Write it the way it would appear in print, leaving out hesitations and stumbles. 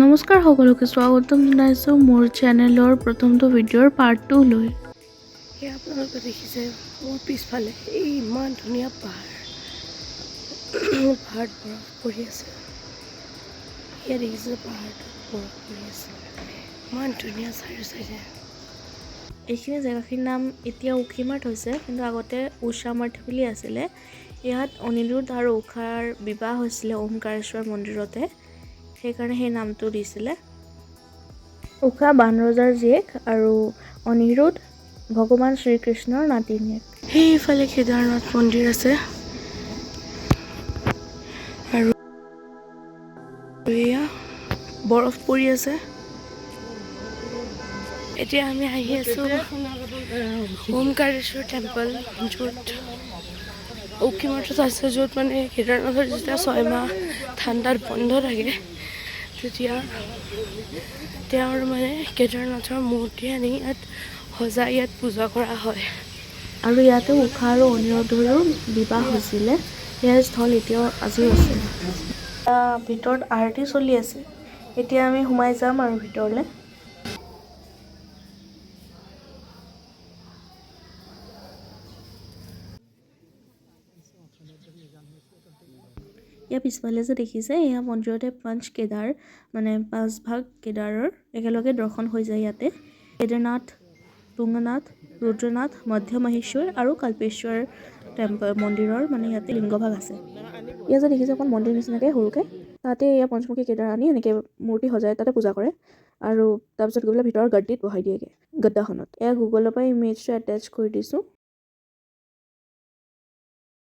নমস্কাৰ সকলোকে স্বাগতম জনাইছোঁ মোৰ চেনেলৰ প্ৰথমটো ভিডিঅ'ৰ পাৰ্ট 2 লৈ। এই আপোনালোকে দেখিছে মোৰ পিছফালে এই ইমান ধুনীয়া পাহাৰ বৰফ পৰি আছে। ইয়াত দেখিছে পাহাৰটো বৰফ পৰি আছে, ইমান ধুনীয়া চাইডে চাইডে। এইখিনি জেগাখিনিৰ নাম এতিয়া উখিমাৰ হৈছে, কিন্তু আগতে উষামাৰ্থি বুলি আছিলে। ইয়াত অনিৰুদ্ধ আৰু উষাৰ বিবাহ হৈছিলে ওমকাৰেশ্বৰ মন্দিৰতে, সেইকাৰণে সেই নামটো দিছিলে। উষা বানৰজাৰ জীয়েক আৰু অনিৰুদ্ধ ভগৱান শ্ৰীকৃষ্ণৰ নাতিনীয়েক। সেইফালে কেদাৰনাথ মন্দিৰ আছে আৰু এয়া বৰফ পৰি আছে। এতিয়া আমি আহি আছোঁ ওমকাৰেশ্বৰ টেম্পল, য'ত উখিমাৰটো আছে, য'ত মানে কেদাৰনাথৰ যেতিয়া 6 মাহ ঠাণ্ডাত বন্ধ থাকে, তেতিয়া তেওঁৰ মানে কেদাৰনাথৰ মূৰ্তি আনি ইয়াত সজাই ইয়াত পূজা কৰা হয়। আৰু ইয়াতে উষা আৰু অনিৰুদ্ধৰো বিবাহ হৈছিলে। ইয়াৰ স্থল এতিয়াও আজিও আছে। ভিতৰত আৰতি চলি আছে। এতিয়া আমি সোমাই যাম আৰু ভিতৰলৈ। ইয়াৰ পিছফালে যে দেখিছে, এয়া মন্দিৰতে পঞ্চ কেদাৰ, মানে 5 ভাগ কেদাৰৰ একেলগে দৰ্শন হৈ যায় ইয়াতে। কেদাৰনাথ, তুংগনাথ, ৰুদ্ৰনাথ, মধ্য মহেশ্বৰ আৰু কল্পেশ্বৰ টেম্পল মন্দিৰৰ মানে ইয়াতে লিংগভাগ আছে। ইয়াত যে দেখিছে অকণ মন্দিৰ নিচিনাকৈ সৰুকৈ, তাতে এয়া পঞ্চমুখী কেদাৰ আনি এনেকৈ মূৰ্তি সজাই তাতে পূজা কৰে, আৰু তাৰপিছত গৈ পেলাই ভিতৰৰ গদ্দিত বহাই দিয়েগৈ, গদ্দাখনত। এয়া গুগলৰ পৰা ইমেজটো এটেচ কৰি দিছোঁ।